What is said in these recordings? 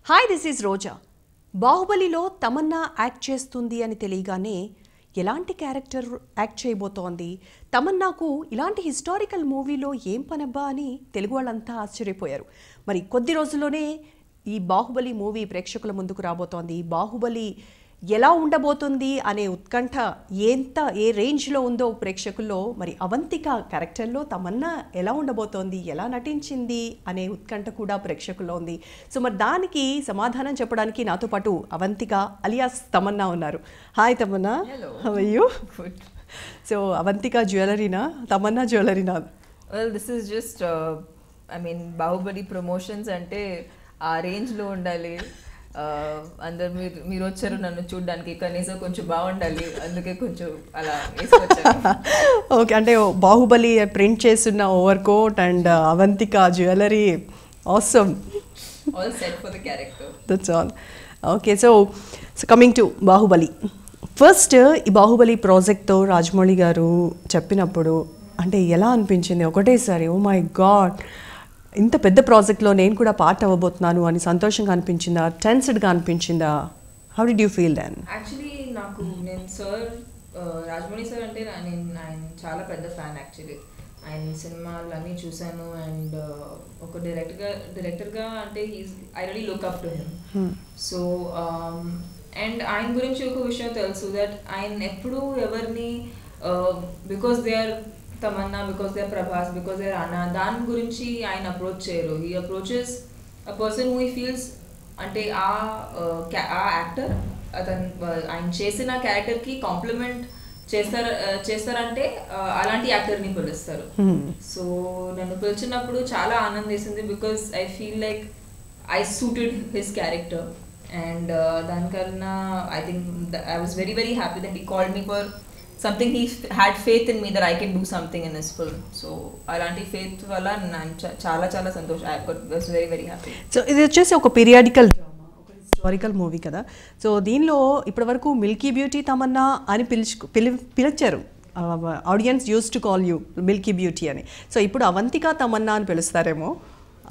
Hi this is రోజా. బాహుబలిలో Tamannaah act చేస్తుంది అని తెలియగానే ఎలాంటి క్యారెక్టర్ యాక్ట్ చేయబోతోంది, తమన్నాకు ఇలాంటి హిస్టారికల్ మూవీలో ఏం పనబ్బా అని తెలుగు వాళ్ళంతా ఆశ్చర్యపోయారు. మరి కొద్ది రోజుల్లోనే ఈ బాహుబలి మూవీ ప్రేక్షకుల ముందుకు రాబోతోంది. బాహుబలి ఎలా ఉండబోతుంది అనే ఉత్కంఠ ఏ రేంజ్లో ఉందో ప్రేక్షకుల్లో, మరి అవంతిక క్యారెక్టర్లో తమన్నా ఎలా ఉండబోతోంది, ఎలా నటించింది అనే ఉత్కంఠ కూడా ప్రేక్షకుల్లో ఉంది. సో మరి దానికి సమాధానం చెప్పడానికి నాతో పాటు అవంతిక అలియాస్ తమన్నా ఉన్నారు. Hi Tamannaah, how are you? Good. So Avantika జ్యువెలరీనా, తమన్నా జ్యువెలరీనా? Well, this is just, Bahubali promotions అంటే ఆ రేంజ్లో ఉండాలి. అందరు మీరు వచ్చారు నన్ను చూడడానికి, కనీసం కొంచెం బాగుండాలి, అందుకే కొంచెం అలా వేసుకొచ్చాను. ఓకే, అంటే బాహుబలి ప్రింట్ చేస్తున్న over coat and Avantika jewellery, awesome. All set for the character. That's all. Okay, so coming to Baahubali. First ఈ బాహుబలి ప్రాజెక్ట్తో రాజమౌళి గారు చెప్పినప్పుడు అంటే ఎలా అనిపించింది? ఒకటేసారి ఓ మై గాడ్, ఇంత పెద్ద ప్రాజెక్ట్లో నేను కూడా పార్ట్ అవ్వబోతున్నాను అని సంతోషంగా అనిపించిందా, టెన్స్డ్గా అనిపించిందా? How did you feel then? Actually నేను రాజమౌళి సార్ అంటే ఆయన చాలా పెద్ద ఫ్యాన్. యాక్చువల్లీ ఆయన సినిమాలు అన్నీ చూశాను అండ్ ఒక డైరెక్టర్గా అంటే I really look up to him. So and ఆయన గురించి ఒక విషయం తెలుసు, దట్ ఆయన ఎప్పుడూ ఎవరిని because they are Tamanna, because they are Prabhas, because they are Rana, దాని గురించి ఆయన అప్రోచ్ చేయరు. He approaches a person who he feels అంటే ఆ యాక్టర్ అతను ఆయన చేసిన క్యారెక్టర్కి కాంప్లిమెంట్ చేస్తారంటే అలాంటి యాక్టర్ని పిలుస్తారు. సో నన్ను పిలిచినప్పుడు చాలా ఆనందం వేసింది, because I feel like I suited his character. And దానికన్నా I think I was very very happy that he called me for something. He had faith in me that I can do something in this film. So alanti faith valla chala santosh. I was very very happy. So ఇది వచ్చేసి ఒక periodical drama, ఒక historical movie కదా. So దీనిలో ఇప్పటివరకు Milky beauty Tamannaah అని పిలిచారు. Audience use to call you Milky beauty అని. సో ఇప్పుడు అవంతిక తమన్నా అని పిలుస్తారేమో,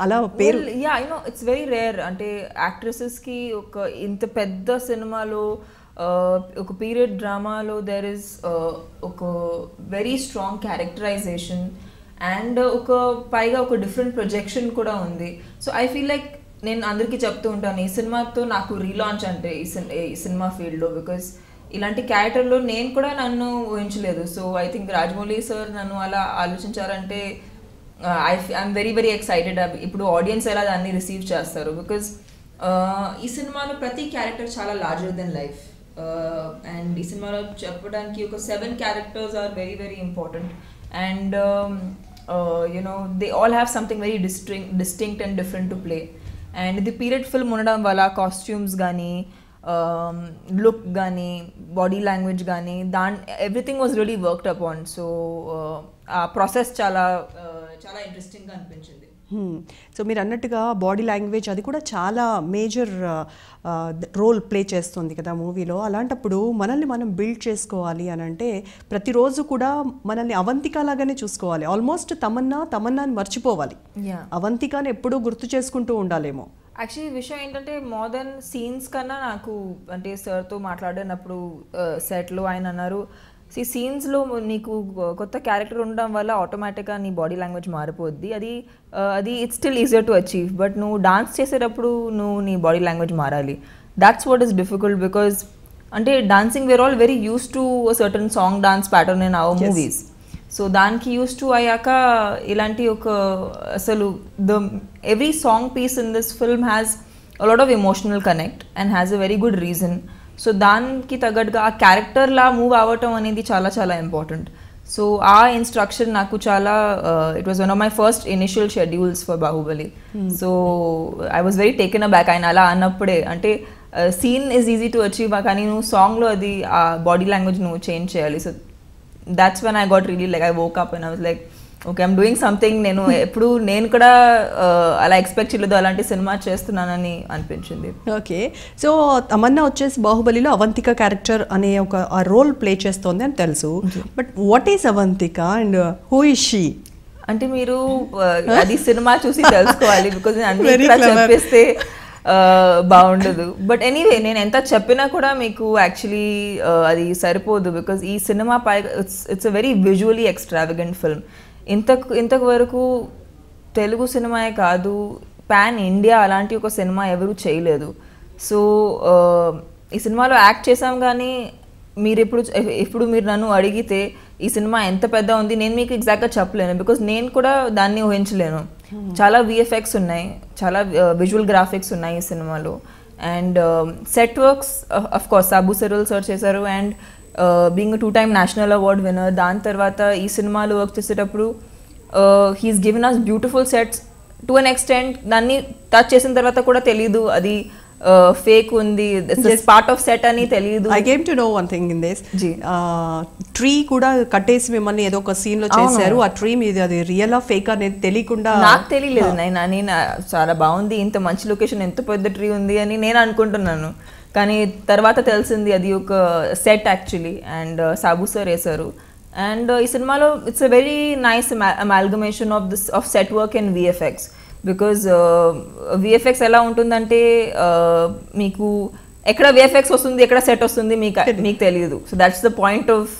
అలా పేరు. Yeah, it's very rare. అంటే యాక్ట్రెసెస్కి ఒక ఇంత పెద్ద సినిమాలో ఒక పీరియడ్ డ్రామాలో దెర్ ఇస్ ఒక వెరీ స్ట్రాంగ్ క్యారెక్టరైజేషన్ అండ్ పైగా ఒక డిఫరెంట్ ప్రొజెక్షన్ కూడా ఉంది. సో ఐ ఫీల్ లైక్ నేను అందరికీ చెప్తూ ఉంటాను, ఈ సినిమాతో నాకు రీలాంచ్ అంటే ఈ సినిమా ఫీల్డ్లో, బికాస్ ఇలాంటి క్యారెక్టర్లో నేను కూడా నన్ను ఊహించలేదు. So I think Rajamouli sir నన్ను అలా ఆలోచించారంటే ఐఎమ్ వెరీ వెరీ ఎక్సైటెడ్. ఇప్పుడు ఆడియన్స్ ఎలా దాన్ని రిసీవ్ చేస్తారు, బికాస్ ఈ సినిమాలో ప్రతి క్యారెక్టర్ చాలా లార్జర్ దెన్ లైఫ్. అండ్ ఈ సినిమాలో చెప్పడానికి ఒక 7 characters are very very important. And they all have something very distinct and different to play. And ఇది పీరియడ్ ఫిల్మ్ ఉండడం వల్ల కాస్ట్యూమ్స్ కానీ లుక్ కానీ బాడీ లాంగ్వేజ్ కానీ everything was really worked upon. So ఆ ప్రాసెస్ చాలా చాలా ఇంట్రెస్టింగ్గా అనిపించింది. సో మీరు అన్నట్టుగా బాడీ లాంగ్వేజ్ అది కూడా చాలా మేజర్ రోల్ ప్లే చేస్తుంది కదా మూవీలో. అలాంటప్పుడు మనల్ని మనం బిల్డ్ చేసుకోవాలి అని అంటే ప్రతిరోజు కూడా మనల్ని అవంతిక లాగానే చూసుకోవాలి. ఆల్మోస్ట్ తమన్నాని మర్చిపోవాలి, అవంతికని ఎప్పుడూ గుర్తు చేసుకుంటూ ఉండాలేమో. యాక్చువల్లీ విషయం ఏంటంటే మోర్ దెన్ సీన్స్ కన్నా నాకు అంటే సార్తో మాట్లాడినప్పుడు సెట్లో ఆయన అన్నారు, సీన్స్లో నీకు కొత్త క్యారెక్టర్ ఉండడం వల్ల ఆటోమేటిక్గా నీ బాడీ లాంగ్వేజ్ మారిపోద్ది. అది it's still easier to achieve, but నువ్వు డాన్స్ చేసేటప్పుడు నువ్వు నీ బాడీ లాంగ్వేజ్ మారాలి. That's what is difficult, because అంటే dancing we're all very used to certain song dance pattern in our movies. So దానికి యూస్ టు అయ్యాక ఇలాంటి ఒక అసలు every song piece in this film has a lot of emotional connect and has a very good reason. So దానికి తగ్గట్టుగా ఆ క్యారెక్టర్లా move అవ్వటం అనేది చాలా చాలా ఇంపార్టెంట్. సో ఆ ఇన్స్ట్రక్షన్ నాకు చాలా it was one of my first initial schedules for Baahubali. So I was very taken aback ఆయన అలా అన్నప్పుడే. అంటే scene is easy to achieve, కానీ నువ్వు సాంగ్లో అది ఆ బాడీ లాంగ్వేజ్ నువ్వు చేంజ్ చేయాలి. So that's when I got really like I woke up and I was like okay, I'm doing something. నేను కూడా అలా ఎక్స్పెక్ట్ చేయలేదు అలాంటి సినిమా చేస్తున్నానని అనిపించింది. ఓకే, సో తమన్నా వచ్చేసి బాహుబలిలో అవంతిక క్యారెక్టర్ అనే ఒక రోల్ ప్లే చేస్తోంది అని తెలుసు, but what is Avantika and who is she? అంటే మీరు అది సినిమా చూసి తెలుసుకోవాలి, బికాజ్ అన్ని చెప్పేస్తే బాగుండదు. బట్ ఎనీవే నేను ఎంత చెప్పినా కూడా మీకు యాక్చువల్లీ అది సరిపోదు, బికాజ్ ఈ cinema it's a very visually extravagant film. ఇంతవరకు తెలుగు సినిమాయే కాదు, పాన్ ఇండియా అలాంటి ఒక సినిమా ఎవరు చేయలేదు. సో ఈ సినిమాలో యాక్ట్ చేసాం, కానీ మీరు ఇప్పుడు మీరు నన్ను అడిగితే ఈ సినిమా ఎంత పెద్ద ఉంది నేను మీకు ఎగ్జాక్ట్గా చెప్పలేను, బికాజ్ నేను కూడా దాన్ని ఊహించలేను. చాలా విఎఫ్ఎక్స్ ఉన్నాయి, చాలా విజువల్ గ్రాఫిక్స్ ఉన్నాయి ఈ సినిమాలో. And set works of course Sabu Cyril sir చేశారు. And being 2-time national award winner, దాని తర్వాత ఈ సినిమాలో వర్క్ చేసేటప్పుడు he's given us beautiful sets to an extent. దాన్ని టచ్ చేసిన తర్వాత కూడా తెలీదు అది ఫేక్ ఉంది, పార్ట్ ఆఫ్ సెట్ అని తెలియదు. I came to know one thing in this, tree కూడా కట్టేసి మిమ్మల్ని ఏదో ఒక సీన్ లో చేశారు. ఆ ట్రీ మీద అది రియల్ ఆ ఫేక్ అనేది తెలియకుండా నాకు తెలియలేదు. నేను చాలా బాగుంది, ఇంత మంచి లొకేషన్, ఎంత పెద్ద ట్రీ ఉంది అని నేను అనుకుంటున్నాను. కానీ తర్వాత తెలిసింది అది ఒక set actually. And Sabu sir వేశారు. అండ్ ఈ సినిమాలో it's a very nice amalgamation of set work and VFX. Because VFX ఎలా ఉంటుందంటే మీకు ఎక్కడ విఎఫ్ఎక్స్ వస్తుంది ఎక్కడ సెట్ వస్తుంది మీకు తెలియదు. So that's the point of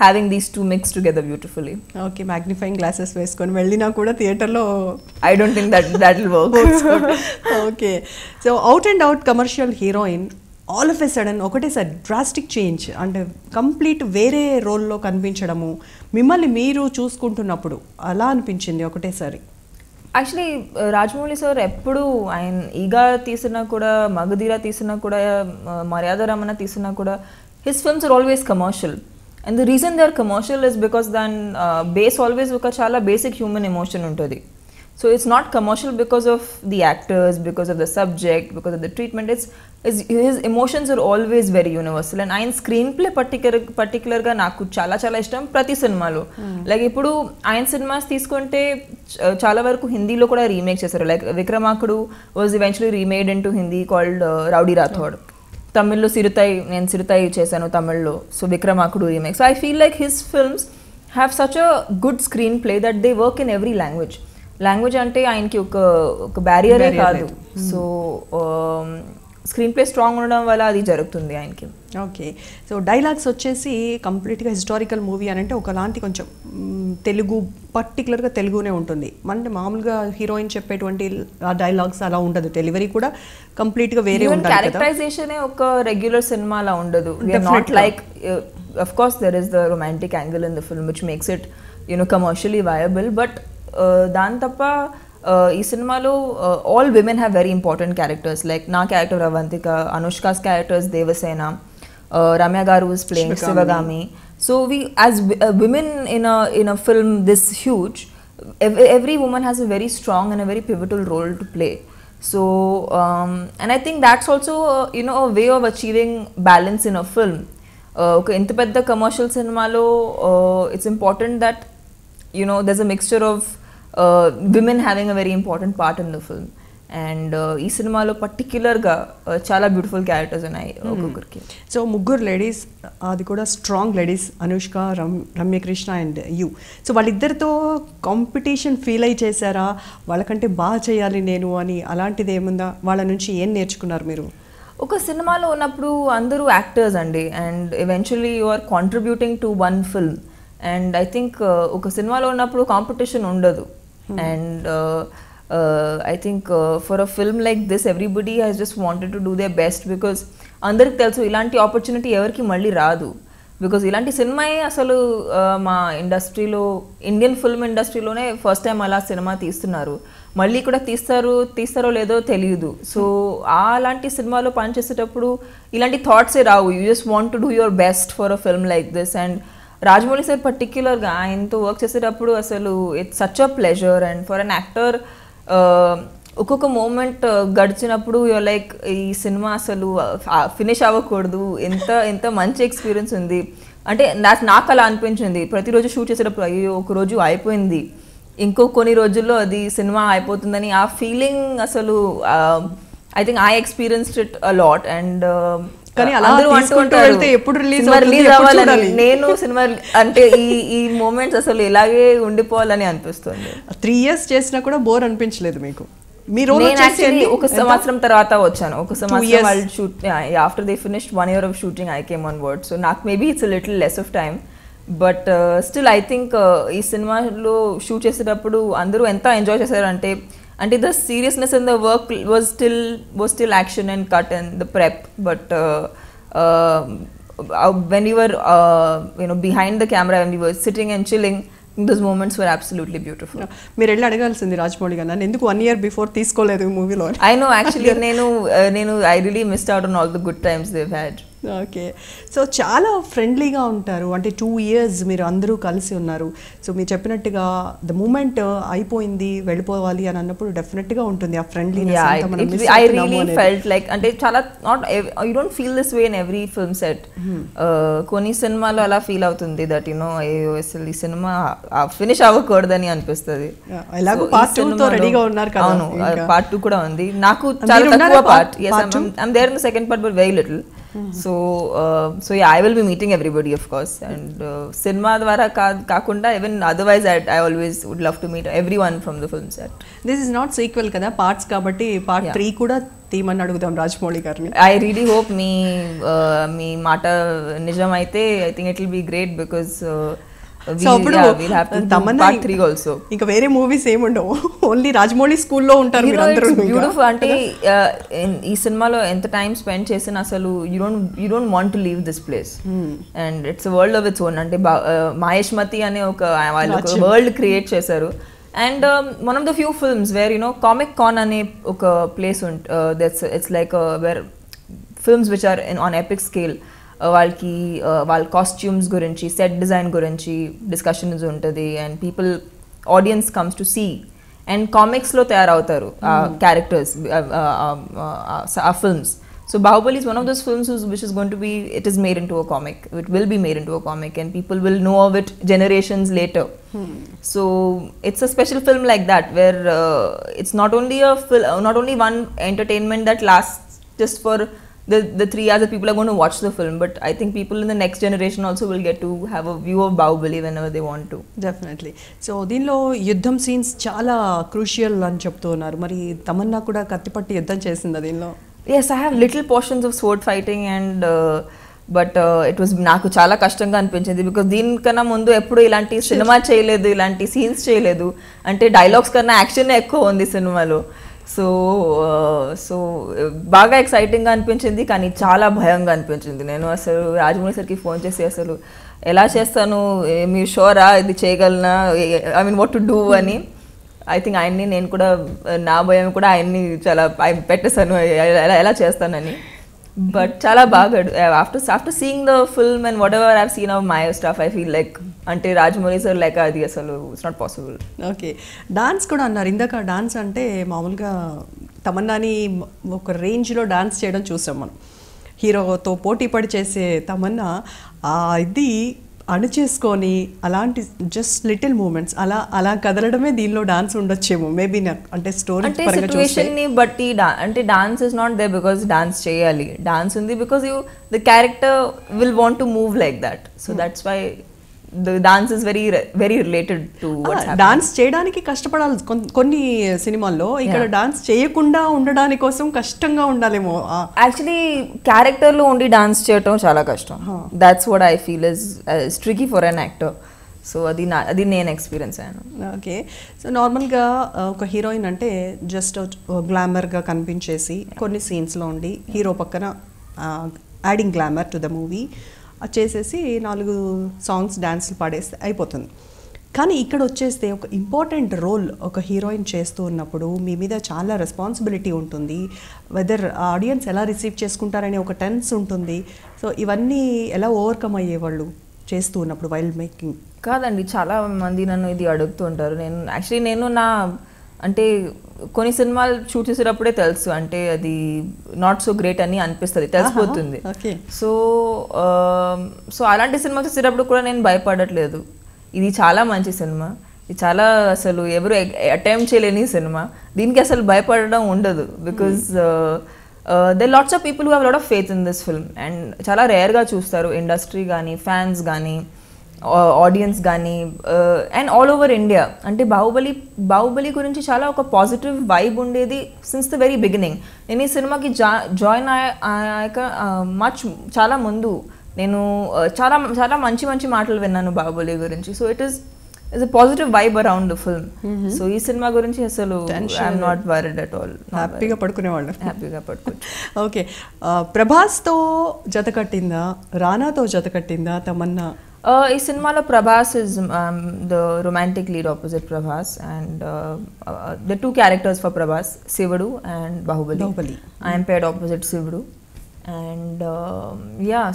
having these two mix together beautifully. Okay, magnifying glasses వేసుకొని వెళ్ళినా కూడా థియేటర్లో I don't think that will work. Okay, so out and out commercial heroine all of a sudden ఒకటేసారి drastic change, అంటే complete వేరే రోల్లో కనిపించడము, మిమ్మల్ని మీరు చూసుకుంటున్నప్పుడు అలా అనిపించింది ఒకటేసారి? యాక్చువల్లీ రాజమౌళి సార్ ఎప్పుడు ఆయన ఈగా తీసినా కూడా, మగధీర తీసినా కూడా, మర్యాద రమణ తీసినా కూడా, his films are always commercial. And the reason they are commercial is because దాని బేస్ ఆల్వేస్ ఒక చాలా బేసిక్ హ్యూమన్ ఎమోషన్ ఉంటుంది. So it's not commercial because of the actors, because of the subject, because of the treatment. His emotions are always very universal. And ఆయన screen play పర్టికులర్గా నాకు చాలా చాలా ఇష్టం ప్రతి సినిమాలో. లైక్ ఇప్పుడు ఆయన సినిమాస్ తీసుకుంటే చాలా వరకు హిందీలో కూడా రీమేక్ చేశారు. Like Vikramarkudu was eventually remade in to Hindi called rowdy Rathod. తమిళ్లో నేను సిరుతాయి చేశాను తమిళ్లో. So Vikramarkudu remake. So I feel like his films have such a good screen play that they work in every language అంటే ఆయనకి ఒక బ్యారియరే కాదు. So screen play strong ఉండడం వల్ల అది జరుగుతుంది ఆయనకి. ఓకే, సో డైలాగ్స్ వచ్చేసి కంప్లీట్గా హిస్టారికల్ మూవీ అని అంటే ఒకలాంటి కొంచెం తెలుగు, పర్టికులర్గా తెలుగునే ఉంటుంది. అంటే మామూలుగా హీరోయిన్ చెప్పేటువంటి డైలాగ్స్ అలా ఉండదు, డెలివరీ కూడా కంప్లీట్గా వేరే ఉంటుంది. క్యారెక్టరైజేషన్ ఒక రెగ్యులర్ సినిమా అలా ఉండదు. Not like of course there is the romantic angle in the film which makes it commercially viable, but దాని తప్ప ఈ సినిమాలో all women have very important characters. Like నా క్యారెక్టర్ అవంతిక, అనుష్కాస్ క్యారెక్టర్స్ దేవసేన, రమ్య గారు is playing Sivagami. So we as women in a film this huge, every woman has a very strong and a very pivotal role to play. So and I think that's also a way of achieving balance in a film. Okay, ఇంత పెద్ద commercial సినిమాలో it's important that there's a mixture of women having a very important part in the film. And ఈ సినిమాలో పర్టిక్యులర్గా చాలా beautiful characters ఉన్నాయి ఒక్కొక్కరికి. So ముగ్గురు లేడీస్, అది కూడా strong ladies, Anushka, Ramya Krishna and you. So వాళ్ళిద్దరితో కాంపిటీషన్ ఫీల్ అయి చేశారా? వాళ్ళకంటే బాగా చేయాలి నేను అని అలాంటిది ఏముందా? వాళ్ళ నుంచి ఏం నేర్చుకున్నారు మీరు? ఒక సినిమాలో ఉన్నప్పుడు అందరూ యాక్టర్స్ అండి, and eventually you are contributing to one film. And I think ఒక సినిమాలో ఉన్నప్పుడు కాంపిటీషన్ ఉండదు. And I think for a film like this everybody has just wanted to do their best, because అందరికి తెలుసు ఇలాంటి ఆపర్చునిటీ ఎవరికి మళ్ళీ రాదు. బికాజ్ ఇలాంటి సినిమాయే అసలు మా ఇండస్ట్రీలో, ఇండియన్ ఫిల్మ్ ఇండస్ట్రీలోనే ఫస్ట్ టైం అలా సినిమా తీస్తున్నారు. మళ్ళీ కూడా తీస్తారో లేదో తెలియదు. సో అలాంటి సినిమాలో పనిచేసేటప్పుడు ఇలాంటి థాట్సే రావు. You just want to do your best for a film like this. And Rajamouli sir పర్టిక్యులర్గా ఆయనతో వర్క్ చేసేటప్పుడు అసలు it's such a pleasure. And for an actor ఒక్కొక్క మూమెంట్ గడిచినప్పుడు యూఆర్ లైక్ ఈ సినిమా అసలు ఫినిష్ అవ్వకూడదు, ఎంత మంచి ఎక్స్పీరియన్స్ ఉంది అంటే నాకు అలా అనిపించింది. ప్రతిరోజు షూట్ చేసేటప్పుడు అయ్యో ఒకరోజు అయిపోయింది, ఇంకో కొన్ని రోజుల్లో అది సినిమా అయిపోతుందని ఆ ఫీలింగ్ అసలు I think I experienced it a lot. And అందరూ అంటుంటారు రిలీజ్ అవ్వాలని. నేను సినిమా అంటే ఈ మూమెంట్స్ అసలు ఇలాగే ఉండిపోవాలని అనిపిస్తుంది. 3 years చేసినా కూడా బోర్ అనిపించలేదు మీకు? మీ రోల్ నేను యాక్చువల్లీ ఒక సంవత్సరం తర్వాత వచ్చాను. ఒక సంవత్సరం వాళ్ళు shoot after they finished 1 year of shooting I came on board. So నాకు maybe it's little less of time, but still I think ఈ సినిమాలో షూట్ చేసేటప్పుడు అందరూ ఎంత ఎంజాయ్ చేశారంటే అంటే the seriousness in the work was still action and cut and the prep, but when we were behind the camera, when we were sitting and chilling, those moments were absolutely beautiful. మీరు వెళ్ళి అడగాల్సింది రాజమౌళి గారు, నన్ను ఎందుకు 1 year before తీసుకోలేదు మూవీలో. I know, actually నేను I really missed out on all the good times they've had. Okay, so చాలా ఫ్రెండ్లీగా ఉంటారు, అంటే 2 years మీరు అందరూ కలిసి ఉన్నారు. సో మీరు చెప్పినట్టుగా ద మూమెంట్ అయిపోయింది వెళ్ళిపోవాలి అని అన్నప్పుడు డెఫినెట్గా ఉంటుంది ఆ friendliness. I really felt like అంటే చాలా not you don't feel this way in every film set. కొన్ని సినిమాలో అలా ఫీల్ అవుతుంది దట్ అయ్యో అసలు ఈ సినిమా ఫినిష్ అవ్వకూడదని అనిపిస్తుంది. ఎలాగో పార్ట్ 2 తో రెడీగా ఉన్నారు కదా. అవును, పార్ట్ 2 కూడా ఉంది. నాకు చాలా తక్కువ part. yes I'm there in the second part but very little. So yeah, I will be meeting everybody of course, and cinema dwara kaakunda even otherwise I always would love to meet everyone from the film set. This is not sequel kada, parts kabatti part 3 kuda తీమని అడుగుదాం రాజమౌళి గారిని. I really hope మీ మాట నిజం అయితే I think it will be great because so అప్పుడు Tamannaah part 3 also ఇంకా వేరే movies ఏముండవు, only Rajamouli స్కూల్లో ఉంటారు మీరందరూ. బ్యూటిఫుల్ అంటే ఈ సినిమాలో ఎంత టైం స్పెండ్ చేసినా అసలు you don't want to leave this place, and it's world of its own. అంటే మహేష్మతి అనే వాళ్ళు ఒక వరల్డ్ క్రియేట్ చేశారు. And one of the few films where Comic Con అనే ఒక place it's like where films which are on epic scale, వాళ్ళకి వాళ్ళ costumes గురించి సెట్ డిజైన్ గురించి డిస్కషన్స్ ఉంటుంది, and people audience comes to see, and కామిక్స్లో తయారవుతారు క్యారెక్టర్స్ ఆ films. So Bahubali is one of those films which is going to be, it is made into a comic, it will be made into a comic, and people will know of it generations later. So it's a special film like that where it's not only one entertainment that lasts just for the 3 hours that people are going to watch the film, but I think people in the next generation also will get to have a view of Bahubali whenever they want to. Definitely. So దీనిలో యుద్ధం scenes చాలా crucial అని చెప్తున్నారు, మరి తమన్నా కూడా కత్తిపట్టి యుద్ధం చేసింది దీనిలో? Yes, I have little portions of sword fighting and but it was నాకు చాలా కష్టంగా అనిపించింది బికాస్ దీనికన్నా ముందు ఎప్పుడు ఇలాంటి సినిమా చేయలేదు, ఇలాంటి సీన్స్ చేయలేదు. అంటే డైలాగ్స్ కన్నా యాక్షన్ ఎక్కువ ఉంది సినిమాలో. సో బాగా ఎక్సైటింగ్గా అనిపించింది, కానీ చాలా భయంగా అనిపించింది. నేను అసలు రాజమౌళి సార్కి ఫోన్ చేసి అసలు ఎలా చేస్తాను, మీరు షోరా ఇది చేయగలనా, I mean what to do అని. ఐ థింక్ ఆయన్ని నేను కూడా నా భయం కూడా ఆయన్ని చాలా పెట్టేశాను ఎలా చేస్తానని. బట్ చాలా బాగా after seeing the film and what ever I've seen of my stuff I feel like అంటే రాజమౌళి సార్ లైక్ అది అసలు it's not possible. Okay, dance కూడా అన్నారు ఇందాక. డాన్స్ అంటే మామూలుగా తమన్నాని ఒక రేంజ్లో డాన్స్ చేయడం చూసాం మనం, హీరోతో పోటీ పడి చేసే తమన్నా ఇది అణుచేసుకొని అలాంటి జస్ట్ లిటిల్ మూమెంట్స్ అలా కదలడమే దీనిలో డాన్స్ ఉండొచ్చేమో మేబీ. అంటే స్టోరీ పరంగా సిచువేషన్ని బట్టి అంటే dance is not there because dance చేయాలి, డాన్స్ ఉంది because the character will want to move like that. So that's why the dance is very related to what's happening. Dance చేయడానికి కష్టపడాలి కొన్ని సినిమాల్లో, ఇక్కడ డాన్స్ చేయకుండా ఉండడానికి కోసం కష్టంగా ఉండాలేమో. యాక్చువల్లీ క్యారెక్టర్లో ఉండి డాన్స్ చేయటం చాలా కష్టం. That's what I feel is tricky for an actor. So అది నేను ఎక్స్పీరియన్స్ అయ్యాను. ఓకే, సో నార్మల్గా ఒక హీరోయిన్ అంటే జస్ట్ గ్లామర్గా కనిపించేసి కొన్ని సీన్స్లో ఉండి హీరో పక్కన adding glamour to the movie చేసేసి 4 సాంగ్స్ డాన్స్లు పాడేస్తే అయిపోతుంది. కానీ ఇక్కడ వచ్చేస్తే ఒక ఇంపార్టెంట్ రోల్ ఒక హీరోయిన్ చేస్తూ ఉన్నప్పుడు మీ మీద చాలా రెస్పాన్సిబిలిటీ ఉంటుంది. వెదర్ ఆడియన్స్ ఎలా రిసీవ్ చేసుకుంటారనే ఒక టెన్స్ ఉంటుంది. సో ఇవన్నీ ఎలా ఓవర్కమ్ అయ్యేవాళ్ళు చేస్తూ ఉన్నప్పుడు వైల్డ్ మేకింగ్? కాదండి, చాలా మంది నన్ను ఇది అడుగుతూ ఉంటారు. నేను నా అంటే కొన్ని సినిమాలు షూట్ చేసేటప్పుడే తెలుసు అంటే అది నాట్ సో గ్రేట్ అని అనిపిస్తుంది, తెలిసిపోతుంది. సో అలాంటి సినిమా చూసేటప్పుడు కూడా నేను భయపడట్లేదు. ఇది చాలా మంచి సినిమా, ఇది చాలా అసలు ఎవరు అటెంప్ట్ చేయలేని సినిమా, దీనికి అసలు భయపడడం ఉండదు. Because there are lots of people who have a lot of faith in this film and చాలా రేర్గా చూస్తారు ఇండస్ట్రీ కానీ ఫ్యాన్స్ కానీ. ఆడియన్స్ కానీ అండ్ ఆల్ ఓవర్ ఇండియా. అంటే బాహుబలి గురించి చాలా ఒక పాజిటివ్ వైబ్ ఉండేది సిన్స్ ద వెరీ బిగినింగ్. నేను ఈ సినిమాకి జాయిన్ అయ్యాక చాలా ముందు నేను చాలా చాలా మంచి మాటలు విన్నాను బాహుబలి గురించి. So it is a positive vibe around the film. So ఈ సినిమా గురించి అసలు I'm not worried at all. హ్యాపీగా పడుకునేవాళ్ళు. హ్యాపీగా పడుకో. ఓకే, ప్రభాస్తో జత కట్టిందా, రానాతో జత కట్టిందా తమన్నా? ఈ సినిమాలో Prabhas is the romantic lead opposite Prabhas and the two characters for Prabhas, Shivudu and Baahubali. I'm paired opposite Shivudu and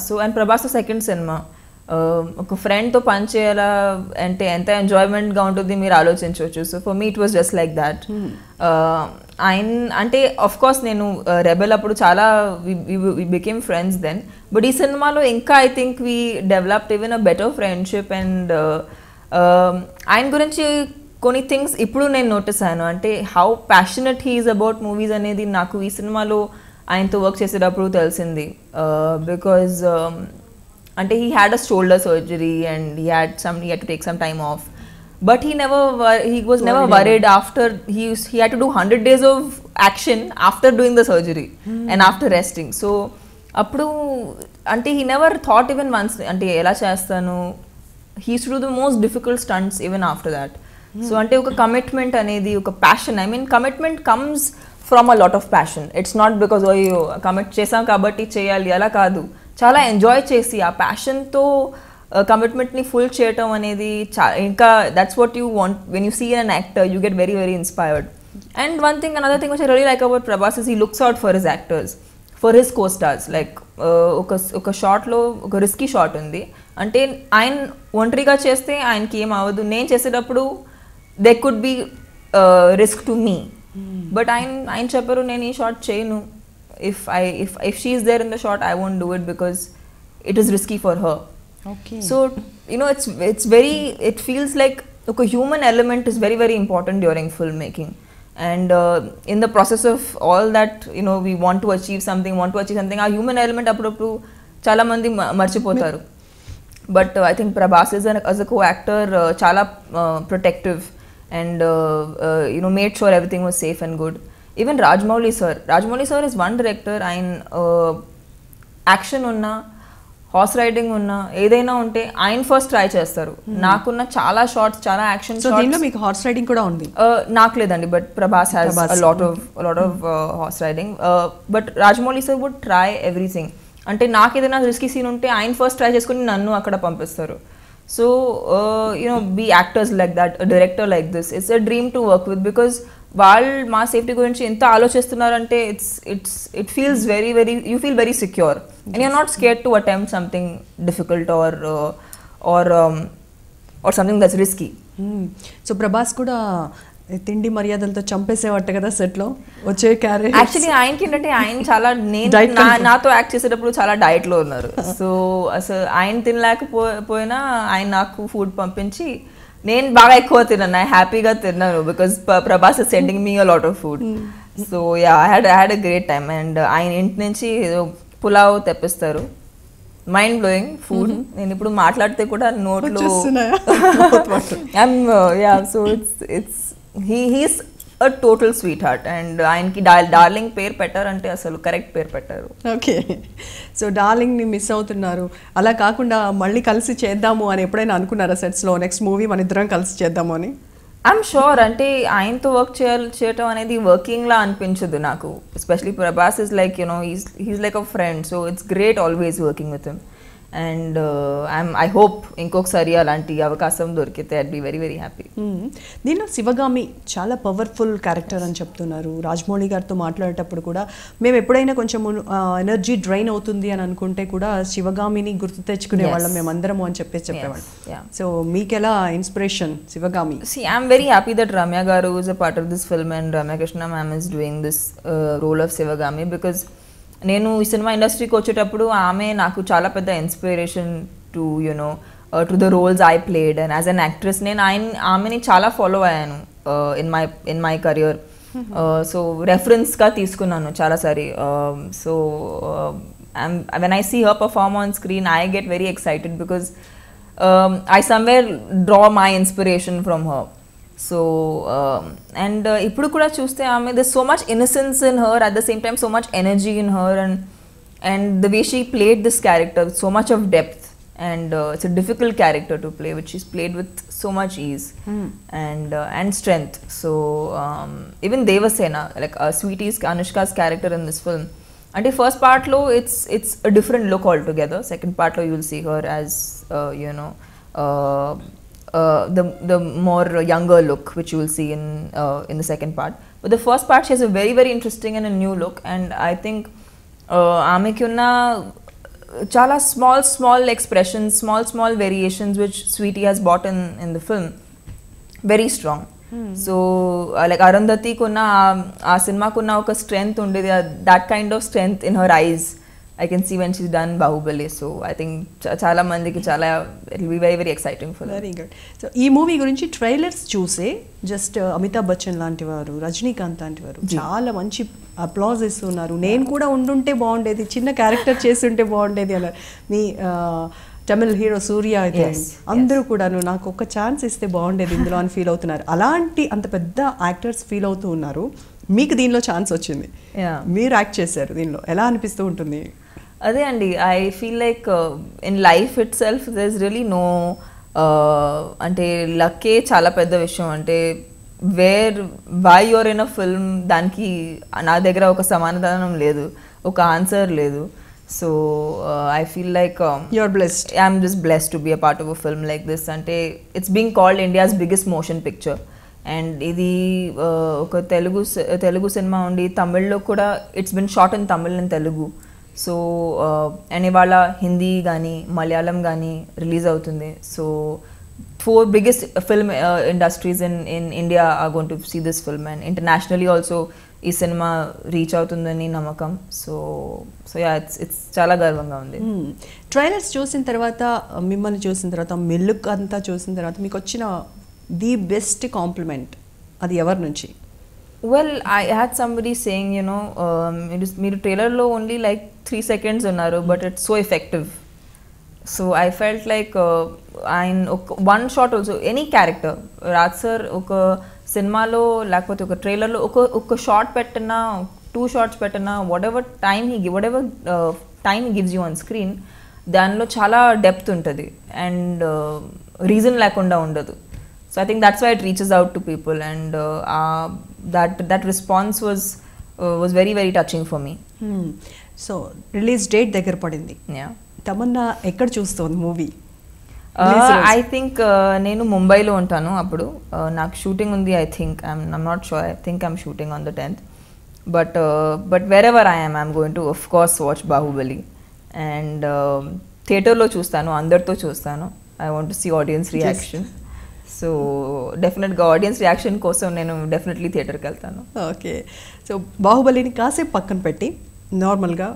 so and Prabhas second cinema. ఒక ఫ్రెండ్తో పని చేయాలా అంటే ఎంత ఎంజాయ్మెంట్గా ఉంటుంది మీరు ఆలోచించవచ్చు. So for me it was just like that. ఆయన అంటే ఆఫ్ కోర్స్ నేను రెబెల్ అప్పుడు చాలా we became friends then, but ఈ సినిమాలో ఇంకా I think we developed even a better friendship. And ఆయన గురించి కొన్ని థింగ్స్ ఇప్పుడు నేను నోటీస్ అయ్యాను. అంటే how passionate he is about movies అనేది నాకు ఈ సినిమాలో ఆయనతో వర్క్ చేసేటప్పుడు తెలిసింది. బికాజ్ అంటే he had a shoulder surgery and he had to take some time off, but he was never worried after he had to do 100 days of action after doing the surgery and after resting. So appudu ante he never thought even once ante ela chestanu. He used to do the most difficult stunts even after that. So ante oka commitment anedi oka passion, I mean commitment comes from a lot of passion. It's not because commit chesam kabatti cheyali ala kaadu. చాలా enjoy చేసి ఆ ప్యాషన్తో కమిట్మెంట్ని full చేయటం అనేది ఇంకా that's what you want when you see an actor, you get very very inspired. And one thing another thing which I really like about Prabhas is he looks out for his actors, for his co stars. Like ఒక షాట్లో ఒక risky shot ఉంది అంటే ఆయన ఒంటరిగా చేస్తే ఆయనకి ఏం అవ్వదు, నేను చేసేటప్పుడు they could be risk to me, but ఆయన చెప్పారు నేను ఈ షాట్ చేయను. If she is there in the shot, I won't do it because it is risky for her. Okay. So it feels like a human element is very very important during filmmaking. And in the process of all that, we want to achieve something, our human element appudu chala mandi marchipotaru. But I think Prabhas is as a co-actor chala protective and made sure everything was safe and good. Even Rajmouli sir is one director. ఆయన action ఉన్నా horse riding ఉన్నా ఏదైనా ఉంటే ఆయన first try చేస్తారు. నాకున్న చాలా shorts, చాలా యాక్షన్ షాట్స్. దీంట్లో మీకు హార్స్ రైడింగ్ కూడా ఉంది? నాకు లేదండి, but Prabhas has a lot of horse riding. But Rajamouli sir would try everything. అంటే నాకు ఏదైనా రిస్కీ సీన్ ఉంటే ఆయన ఫస్ట్ ట్రై చేసుకుని నన్ను అక్కడ పంపిస్తారు. So be actors like that, director like this, it's a dream to work with. Because వాళ్ళు మా సేఫ్టీ గురించి ఎంత ఆలోచిస్తున్నారంటే it feels very very, you feel very secure and you're not scared to attempt something difficult or something that's risky. So Prabhas కూడా తిండి మర్యాదలతో చంపేసేవాట కదా సెట్లో వచ్చే క్యారెక్టర్. యాక్చువల్లీ ఆయనకి ఏంటంటే ఆయన చాలా నాతో యాక్ట్ చేసేటప్పుడు చాలా డైట్లో ఉన్నారు. సో అసలు ఆయన తినలేకపోయినా ఆయన నాకు ఫుడ్ పంపించి నేను బాగా ఎక్కువ తిన్నాను, హ్యాపీగా తిన్నాను because Prabhas is sending me a lot of food. So yeah, I had a great time. And ఆయన ఇంటి నుంచి పులావ్ తెప్పిస్తారు, మైండ్ బ్లోయింగ్ ఫుడ్. నేను ఇప్పుడు మాట్లాడితే కూడా నోట్లో so it's he's a total sweet heart. And ఆయనకి డార్లింగ్ పేరు పెట్టారంటే అసలు కరెక్ట్ పేరు పెట్టారు. ఓకే, సో డార్లింగ్ని మిస్ అవుతున్నారు. అలా కాకుండా మళ్ళీ కలిసి చేద్దాము అని ఎప్పుడైనా అనుకున్నారా సెట్స్లో, నెక్స్ట్ మూవీ మన ఇద్దరం కలిసి చేద్దాము అని? I'm sure. ఆయనతో వర్క్ చేయటం అనేది వర్కింగ్లా అనిపించదు నాకు. Especially Prabhas is like he's like a friend. So it's great always working with him. And I hope ఇంకొకసారి అలాంటి అవకాశం దొరికితే I'd be very very happy. దీనిలో శివగామి చాలా పవర్ఫుల్ క్యారెక్టర్ అని చెప్తున్నారు. రాజమౌళి గారితో మాట్లాడేటప్పుడు కూడా మేము ఎప్పుడైనా కొంచెం ఎనర్జీ డ్రైన్ అవుతుంది అని అనుకుంటే కూడా శివగామిని గుర్తు తెచ్చుకునే వాళ్ళం మేమందరము అని చెప్పేవాళ్ళం. సో మీకు ఎలా inspiration Sivagami? See, I'm very happy that Ramya garu is a part of this film and Ramya Krishna ma'am is doing this role of Sivagami because నేను ఈ సినిమా ఇండస్ట్రీకి వచ్చేటప్పుడు ఆమె నాకు చాలా పెద్ద inspiration to to the roles I played. And as an actress నేను ఆమెని చాలా ఫాలో అయ్యాను ఇన్ మై కెరియర్. సో రెఫరెన్స్గా తీసుకున్నాను చాలాసారి. So when I see her perform on screen I get very excited because I somewhere draw my inspiration from her. So and ఇప్పుడు కూడా చూస్తే ఆమె there's so much innocence in her, at the same time so much energy in her, and the way she played this character with so much of depth, and it's a difficult character to play, which she's played with so much ease and strength. So even Devasena, like Sweetie's, Anushka's character in this film, and the first part lo it's a different look altogether. Second part lo you'll see her as the more younger look, which you will see in the second part. But the first part, she has a very, very interesting and a new look, and I think ఆమెకి ఉన్న చాలా small expressions, small variations which Sweetie has brought in the film, very strong. So like Arundhati kunna aa cinema kunna oka strength undedi, that kind of strength in her eyes I can see when she's done Bahubali. So I think చాలా మందికి చాలా it will be very, very exciting for them. Very good. So ఈ movie గురించి trailers చూసే just Amitabh Bachchan లాంటి వారు, రజనీకాంత్ లాంటి వారు చాలా మంచి అప్లాజ్ ఇస్తున్నారు. నేను కూడా ఉండుంటే బాగుండేది, చిన్న క్యారెక్టర్ చేస్తుంటే బాగుండేది అన్నారు. మీ తమిళ్ హీరో సూర్య అయితే అందరూ కూడాను నాకు ఒక ఛాన్స్ ఇస్తే బాగుండేది ఇందులో అని ఫీల్ అవుతున్నారు. అలాంటి అంత పెద్ద యాక్టర్స్ ఫీల్ అవుతూ ఉన్నారు. మీకు దీనిలో ఛాన్స్ వచ్చింది, మీరు యాక్ట్ చేశారు, దీనిలో ఎలా అనిపిస్తూ ఉంటుంది? అదే అండి, I feel like in life itself there is really no అంటే లక్కే చాలా పెద్ద విషయం. అంటే why you're in a film, దానికి నా దగ్గర ఒక సమాధానం లేదు, ఒక ఆన్సర్ లేదు. So I feel like you're blessed, I'm just blessed to be a part of a film like this. అంటే it's being called India's biggest motion picture, and ఇది ఒక తెలుగు సినిమా ఉండి తమిళ్లో కూడా it's been shot in Tamil and Telugu. So and ఇవాళ హిందీ కానీ మలయాళం కానీ release అవుతుంది. So 4 biggest film industries in India are going to see this film, and internationally also ఈ సినిమా రీచ్ అవుతుందని నమ్మకం. సో యా ఇట్స్ చాలా గర్వంగా ఉంది. ట్రైలర్స్ చూసిన తర్వాత, మిమ్మల్ని చూసిన తర్వాత, మిల్లుక్ అంతా చూసిన తర్వాత మీకు వచ్చిన ది బెస్ట్ కాంప్లిమెంట్ అది ఎవరి నుంచి? Well I had somebody saying మీరు ట్రైలర్లో ఓన్లీ లైక్ 3 seconds ఉన్నారు, but it's so effective. So I felt like ఆయన one shot also, any character, Raj sir ఒక సినిమాలో లేకపోతే ఒక ట్రైలర్లో ఒక షాట్ పెట్టినా, 2 shots పెట్టినా, whatever time he gives you on screen, దానిలో చాలా డెప్త్ ఉంటుంది అండ్ రీజన్ లేకుండా ఉండదు. So I think that's why it reaches out to people, and that response was very, very touching for me. So release date దగ్గర పడింది. తమన్నా ఎక్కడ చూస్తోంది movie? I think నేను ముంబైలో ఉంటాను అప్పుడు, నాకు షూటింగ్ ఉంది. I think I'm not sure, I think I'm shooting on the 10th, but wherever I'm going to of course watch Baahubali. And థియేటర్లో చూస్తాను, అందరితో చూస్తాను. I want to see audience reaction. So డెఫినెట్గా ఆడియన్స్ రియాక్షన్ కోసం నేను definitely థియేటర్కి వెళ్తాను. Okay, so బాహుబలిని కాసేపు పక్కన పెట్టి నార్మల్గా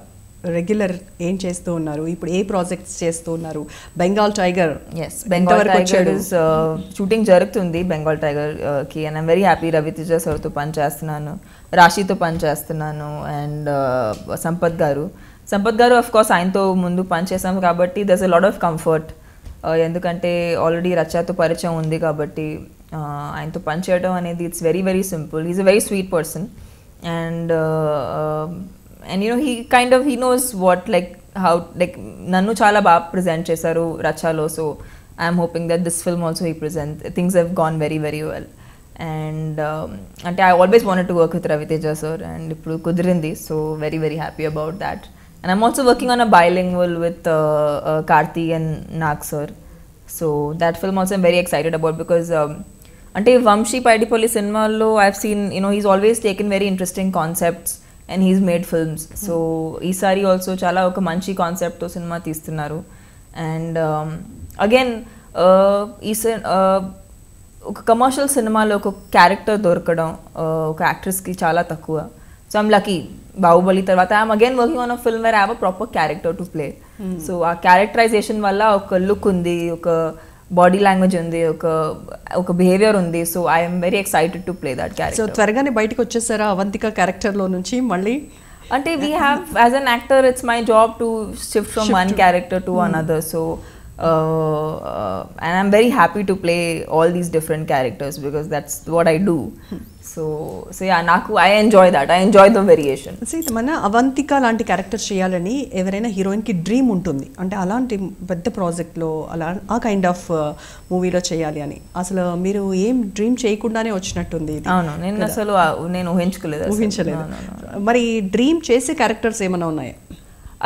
రెగ్యులర్ ఏం చేస్తూ ఉన్నారు, ఇప్పుడు ఏ ప్రాజెక్ట్స్ చేస్తూ ఉన్నారు? Bengal Tiger, Bengal Tiger shooting జరుగుతుంది బెంగాల్ టైగర్కి, and I'm very happy. Ravi Teja సార్తో పని చేస్తున్నాను, రాశితో పని చేస్తున్నాను, అండ్ సంపత్ గారు ఆఫ్ కోర్స్ ఆయనతో ముందు పని చేసాము కాబట్టి దర్స్ అ లాట్ ఆఫ్ కంఫర్ట్. ఎందుకంటే ఆల్రెడీ రచనతో పరిచయం ఉంది కాబట్టి ఆయనతో పని చేయడం అనేది it's very, very simple. Is a very sweet person, and he knows what, like how, like nannu chala ba present chesaru rachalo. So I am hoping that this film also he present things have gone very, very well, and I always wanted to work with Raviteja sir, and ippudu kudirindi. So very, very happy about that. And I'm also working on a bilingual with Karthi and Nag sir. So that film also I'm very excited about, because Vamshi Paidipalli cinema lo I've seen, he's always taken very interesting concepts and he's made films. So ఈసారి also చాలా ఒక మంచి కాన్సెప్ట్తో cinema తీస్తున్నారు. And again ఒక commercial సినిమాలో ఒక character దొరకడం ఒక యాక్ట్రెస్కి చాలా తక్కువ. So I'm lucky. బాహుబలి తర్వాత I'm again working on a film where I have a proper character to play. So ఆ క్యారెక్టరైజేషన్ వల్ల ఒక లుక్ ఉంది, ఒక బాడీ లాంగ్వేజ్ ఉంది, ఒక బిహేవియర్ ఉంది. So I'm very excited to play that character. So త్వరగానే బయటకు వచ్చేసారా అవంతిక క్యారెక్టర్లో నుంచి మళ్ళీ? అంటే we have as an actor it's my job to shift from one character to another. So and I'm very happy to play all these different characters because that's what I do. So yeah, I enjoy that. I enjoy the variation. మన అవంతిక లాంటి character చేయాలని ఎవరైనా హీరోయిన్కి dream ఉంటుంది, అంటే అలాంటి పెద్ద ప్రాజెక్ట్లో అలా ఆ కైండ్ ఆఫ్ మూవీలో చేయాలి అని. అసలు మీరు ఏం డ్రీమ్ చేయకుండానే వచ్చినట్టుంది. అవును, నేను ఊహించలేదు. మరి డ్రీమ్ చేసే క్యారెక్టర్స్ ఏమైనా ఉన్నాయా?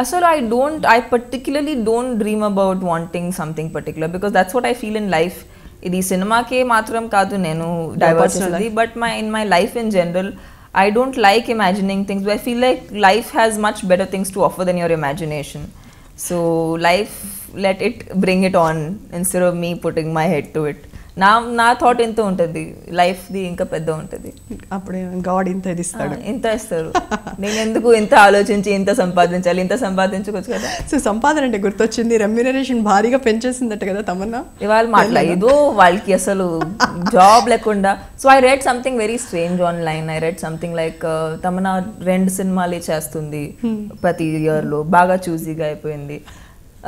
Asal, I particularly don't dream about wanting something particular because that's what I feel in life. Idi cinema ke matram kaadu nenu diversity, but in my life in general, I don't like imagining things. But I feel like life has much better things to offer than your imagination. So life, let it bring it on instead of me putting my head to it. నా thought ఎంత ఉంటుంది, life the ఇంకా పెద్ద ఉంటుంది. అప్పుడే God ఇంత ఇస్తారు. నేను ఎందుకు ఇంత ఆలోచించి ఇంత సంపాదించాలి, ఇంత సంపాదించుకోవచ్చు కదా. సో సంపాదన అంటే గుర్తొచ్చింది, రెమ్యునరేషన్ భారీగా పెంచేసిందట కదా తమన్నా. ఇవాళ ఏదో వాళ్ళకి అసలు జాబ్ లేకుండా. So I read something very strange online. I read something like Tamannaah 2 సినిమాలే చేస్తుంది ప్రతి ఇయర్లో, బాగా చూసీగా అయిపోయింది.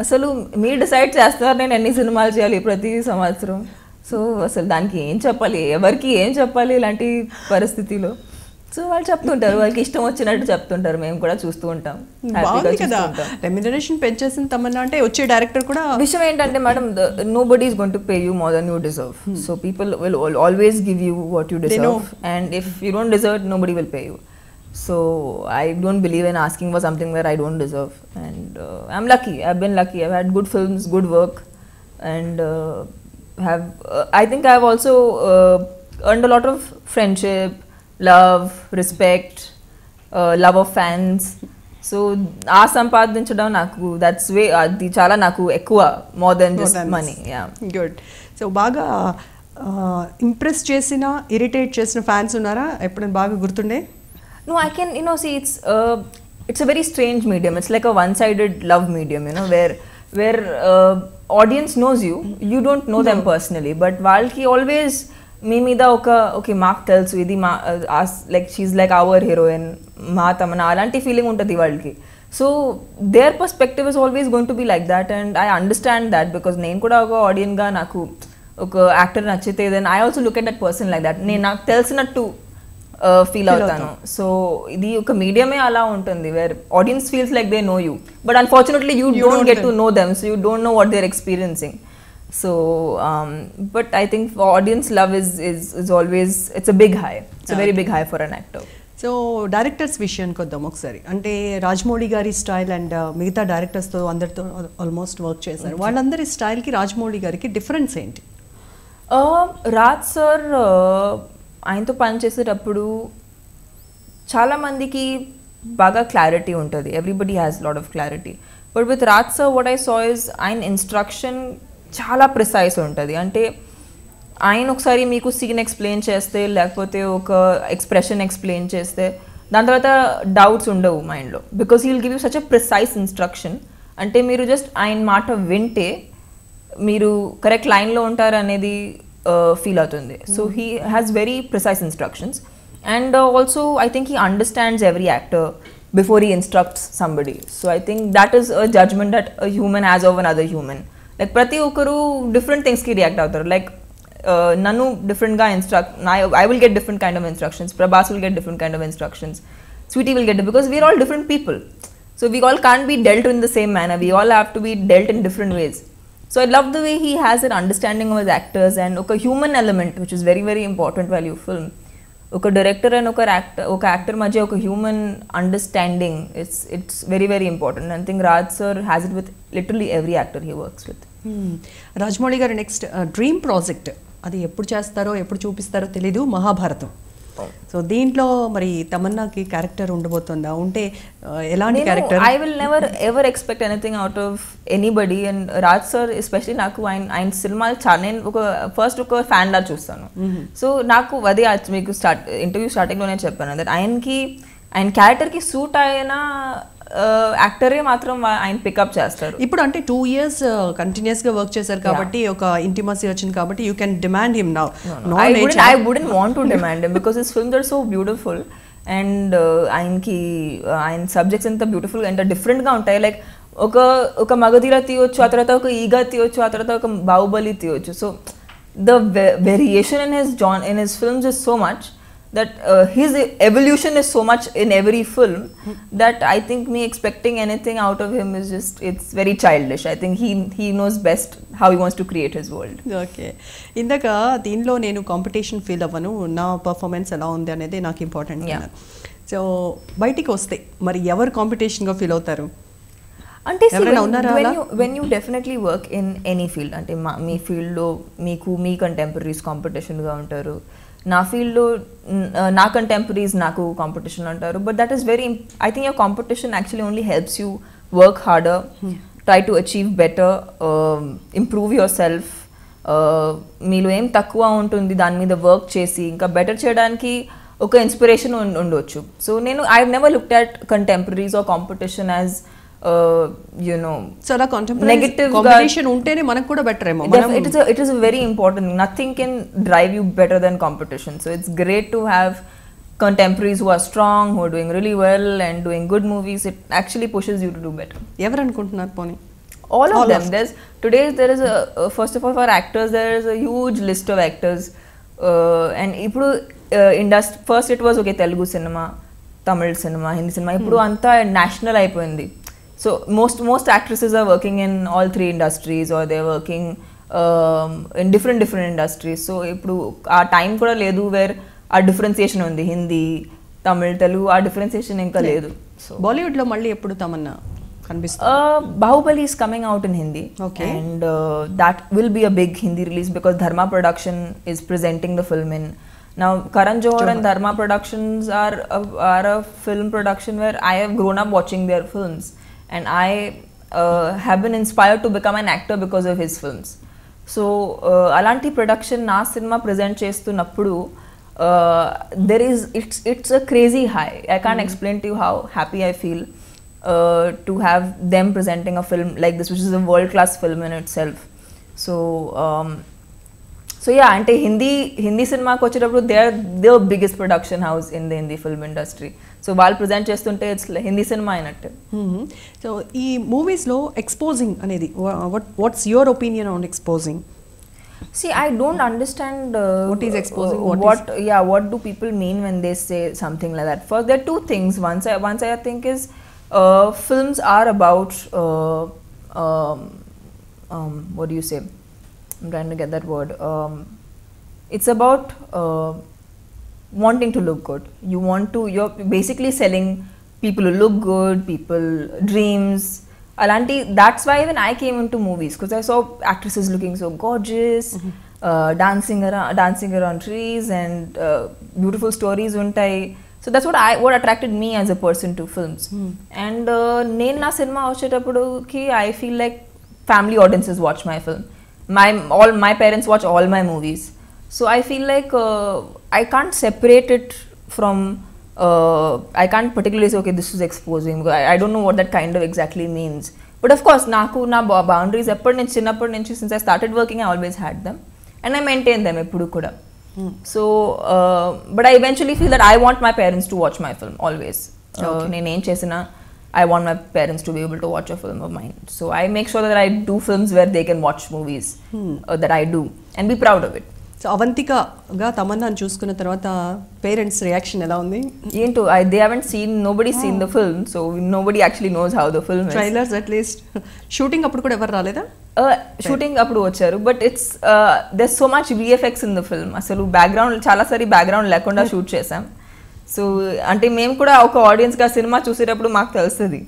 అసలు మీరు డిసైడ్ చేస్తున్నారు నేను ఎన్ని సినిమాలు చేయాలి ప్రతి సంవత్సరం. సో అసలు దానికి ఏం చెప్పాలి, ఎవరికి ఏం చెప్పాలి ఇలాంటి పరిస్థితిలో. సో వాళ్ళు చెప్తుంటారు, వాళ్ళకి ఇష్టం వచ్చినట్టు చెప్తుంటారు, మేము కూడా చూస్తూ ఉంటాం. రెమ్యునరేషన్ పెంచేసిన తమన్నా అంటే వచ్చే డైరెక్టర్ కూడా. విషయం ఏంటంటే madam, nobody is going to pay you more than you deserve. So people will always give you what you deserve, and if you don't deserve, nobody will pay you. So I don't believe in asking for something where I don't deserve, and I'm lucky. I've been lucky. I've had good films, good work, and I think I've also earned a lot of friendship, love, respect, love of fans. So ఆ సంపాదించడం నాకు that's way అది చాలా నాకు ఎక్కువ, more than just money. Yeah, good. So బాగా impress చేసిన, irritate చేసిన ఫ్యాన్స్ ఉన్నారా ఎప్పుడైనా బాగా గుర్తుండే? No, I can, see, it's a very strange medium. It's like a one-sided love medium, where audience knows you, you don't know them personally, but వాళ్ళకి always మీ మీద okay మాకు తెలుసు ఇది మా like she's like our heroine, మా తమన్నా అలాంటి feeling ఉంటుంది వాళ్ళకి. So their perspective is always going to be like that, and I understand that because నేను కూడా ఒక ఆడియన్గా నాకు ఒక యాక్టర్ నచ్చితే then I also look at that person like that. నేను నాకు తెలిసినట్టు ఫీల్ అవుతాను. సో ఇది ఒక మీడియమే అలా ఉంటుంది, where audience feels like they know you, but unfortunately you don't get to know them, so you don't know what they are experiencing. So but I think audience love is always, it's a big high, it's a very big high for an actor. So directors విషయానికి వద్దాం ఒకసారి. అంటే రాజమౌళి గారి style and మిగతా డైరెక్టర్స్తో అందరితో almost work చేశారు, వాళ్ళందరి స్టైల్కి రాజమౌళి గారికి డిఫరెన్స్ ఏంటి? రాజ్ సార్ ఆయనతో పనిచేసేటప్పుడు చాలామందికి బాగా క్లారిటీ ఉంటుంది, everybody has lot of clarity. But with Raj sir what I saw is ఆయన ఇన్స్ట్రక్షన్ చాలా ప్రిసైజ్ ఉంటుంది. అంటే ఆయన ఒకసారి మీకు సీన్ ఎక్స్ప్లెయిన్ చేస్తే, లేకపోతే ఒక ఎక్స్ప్రెషన్ ఎక్స్ప్లెయిన్ చేస్తే దాని తర్వాత డౌట్స్ ఉండవు మైండ్లో, because he will give you such a precise instruction. అంటే మీరు జస్ట్ ఆయన మాట వింటే మీరు కరెక్ట్ లైన్లో ఉంటారు అనేది ఫీల్ అవుతుంది. So he has very precise instructions, and also I think he understands every actor before he instructs somebody. So I think that is a judgement that a human has over another human. Like ప్రతి ఒక్కరు different థింగ్స్కి react అవుతారు. Like నన్ను డిఫరెంట్గా I will get different kind of instructions, Prabhas will get different kind of instructions, Sweetie will get it, because we're all different people. So we all can't be dealt in the same manner, we all have to be dealt in different ways. So I love the way he has an understanding of his actors and a human element, which is very very important while you film. Oka director and oka actor madhya oka human understanding, it's very very important. And I think Raj sir has it with literally every actor he works with. Rajamouli గారి next dream project అది ఎప్పుడు చేస్తారో ఎప్పుడు చూపిస్తారో తెలీదు, Mahabharatam. So దీంట్లో మరి తమన్నాకి character ఉండబోతుందా, ఉంటే ఎలాంటి character? I will never ever expect anything out of anybody. And Raj sir especially నాకు ఆయన సినిమాలు చాలా, నేను ఫస్ట్ ఒక ఫ్యాన్ లా చూస్తాను. సో నాకు అదే మీకు ఇంటర్వ్యూ స్టార్టింగ్లోనే చెప్పాను దట్ ఆయన క్యారెక్టర్కి సూట్ అయిన యాక్టరే మాత్రం ఆయన పికప్ చేస్తారు. ఇప్పుడు అంటే 2 years కంటిన్యూస్ గా వర్క్ చేశారు కాబట్టి ఒక ఇంటిమసీ వచ్చింది కాబట్టి you can demand him now. I wouldn't want to demand him because his films are so beautiful and ఆయన సబ్జెక్ట్స్ ఎంత బ్యూటిఫుల్ ఎంత డిఫరెంట్గా ఉంటాయి. లైక్ ఒక మగధీర తీయొచ్చు, ఆ తర్వాత ఒక ఈగా తీయొచ్చు, ఆ తర్వాత ఒక బాహుబలి తీయొచ్చు. So the variation in his films is so much that his evolution is so much in every film that I think me expecting anything out of him is just, it's very childish. I think he knows best how he wants to create his world. Okay, ఇందాక దీనిలో నేను competition feel అవ్వను, నా performance ఎలా ఉంది అనేది నాకు important. So బయటికి వస్తే మరి ఎవరు కాంపిటీషన్గా ఫీల్ అవుతారు? అంటే when you definitely work in any field, అంటే మీ ఫీల్డ్లో మీ కంటెంపరీస్ కాంపిటీషన్గా ఉంటారు, నా ఫీల్డ్లో నా కంటెంపరీస్ నాకు కాంపిటీషన్ అంటారు. But that is very, I think your competition actually only helps you work harder, try to achieve better, improve your self. మీలో ఏం తక్కువ ఉంటుంది దాని మీద వర్క్ చేసి ఇంకా బెటర్ చేయడానికి ఒక ఇన్స్పిరేషన్ ఉండొచ్చు. So I never looked at contemporaries or competition as negative competition untene manaku kuda better emo. It is a very important thing. Nothing can drive you better than competition. So it's great to have contemporaries who are strong, who are doing really well and doing good movies. It actually pushes you to do better. Evaru anukuntunnaru poni? All of them. There is a first of all, for actors there is a huge list of actors, and ippudu industry first it was okay, Telugu cinema, Tamil cinema, Hindi cinema, ippudu anta national అయిపోయింది. So most actresses are working in all three industries, or they're working in different industries. So ఇప్పుడు ఆ time కూడా లేదు wear ఆ differentiation ఉంది, హిందీ, తమిళ్, తెలుగు ఆ differentiation ఇంకా లేదు. సో బాలీవుడ్ లో మళ్ళీ ఎప్పుడు తమన్నా కనిపిస్తుంది? Bahubali is coming out in Hindi, and that will be a big Hindi release because Dharma Production is presenting the film in. Now Karan Johar and Dharma Productions are a film production where I have grown up watching their films. And I have been inspired to become an actor because of his films. So alanti production na cinema present chestunappudu it's a crazy high. I can't explain to you how happy I feel to have them presenting a film like this, which is a world class film in itself. So yeah, ante Hindi cinema ku vachetappudu they are the biggest production house in the Hindi film industry. So వాళ్ళు present చేస్తుంటే it's Hindi cinema అయినట్టు. So ఈ మూవీస్లో exposing అనేది what's your opinion on exposing? See, I don't understand what is exposing, what do people mean when they say something like that. First, there are two things. Once I think is films are about what do you say? I'm trying to get that word. It's about wanting to look good. You're basically selling people who look good, people dreams. Alanti, that's why even I came into movies, because I saw actresses looking so gorgeous, dancing around trees, and beautiful stories untai. So that's what attracted me as a person to films. And nenu na cinema vachetappudu ki I feel like family audiences watch my film. My parents watch all my movies. So I feel like I can't separate it from, I can't particularly say, okay, this is exposing, because I don't know what that kind of exactly means. But of course, naku na boundaries chinnappudu nunchi, since I started working, I always had them. And I maintain them eppudu kuda. So, but I eventually feel that I want my parents to watch my film, always. Nenu em chesina, I want my parents to be able to watch a film of mine. So I make sure that I do films where they can watch movies that I do and be proud of it. So అవంతికగా తమన్నాను చూసుకున్న తర్వాత parents reaction ఎలా ఉంది? ఏంటో they haven't seen, nobody's seen the film, so nobody actually knows how the film is. Trailers at least. Shooting అప్పుడు కూడా ఎవరు రాలేదా? షూటింగ్ అప్పుడు వచ్చారు, but it's there's so much VFX in the film. అసలు బ్యాక్గ్రౌండ్ చాలాసారి బ్యాక్గ్రౌండ్ లేకుండా shoot చేసాం. So అంటే మేము కూడా ఒక ఆడియన్స్గా సినిమా చూసేటప్పుడు మాకు తెలుస్తుంది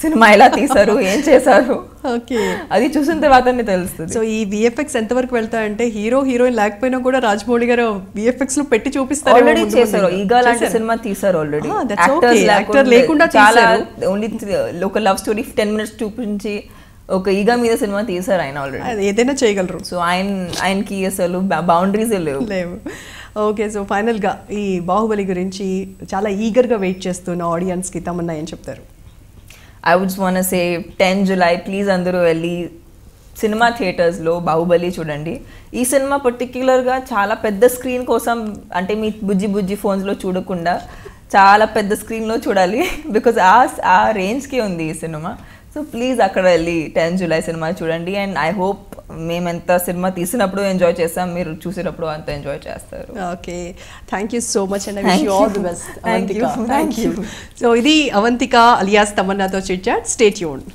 సినిమా ఎలా తీసారు, ఏం చేశారు, ఓకే, అది చూసిన తర్వాతనే తెలుస్తుంది. సో ఈ విఎఫ్ఎక్స్ ఎంతవరకు వెళ్తాయంటే హీరోయిన్ లేకపోయినా కూడా రాజమౌళి గారు విఎఫ్ఎక్స్ లో పెట్టి చూపిస్తారు. ఆల్రెడీ చేశారు, ఈగా లాంటి సినిమా తీసారు ఆల్రెడీ. యాక్టర్ లేకుండా చాలా ఓన్లీ ఒక లవ్ స్టోరీ 10 minutes చూపించి ఒక ఈగా మీద సినిమా తీసారు ఆయన ఆల్రెడీ. ఏదైనా చేయగలరు. సో ఆయనకి అసలు బౌండరీస్ లేవు. ఓకే, సో ఫైనల్గా ఈ బాహుబలి గురించి చాలా ఈగర్గా వెయిట్ చేస్తున్న ఆడియన్స్కి తమన్నా ఏం చెప్తారు? I would just want to say 10 July please అందరూ వెళ్ళి సినిమా థియేటర్స్లో బాహుబలి చూడండి. ఈ సినిమా పర్టిక్యులర్గా చాలా పెద్ద స్క్రీన్ కోసం, అంటే మీ బుజ్జి ఫోన్స్లో చూడకుండా చాలా పెద్ద స్క్రీన్లో చూడాలి, బికాజ్ ఆ రేంజ్కి ఉంది ఈ సినిమా. సో ప్లీజ్ అక్కడ వెళ్ళి 10 జూలై సినిమా చూడండి. అండ్ ఐ హోప్ మేము ఎంత సినిమా తీసినప్పుడు ఎంజాయ్ చేస్తాం, మీరు చూసినప్పుడు అంత ఎంజాయ్ చేస్తారు. Okay, thank you so much and I wish you all the best. Thank you. Thank you. So ఇది అవంతిక అలియాస్ తమన్నాతో చిట్ చాట్. Stay tuned.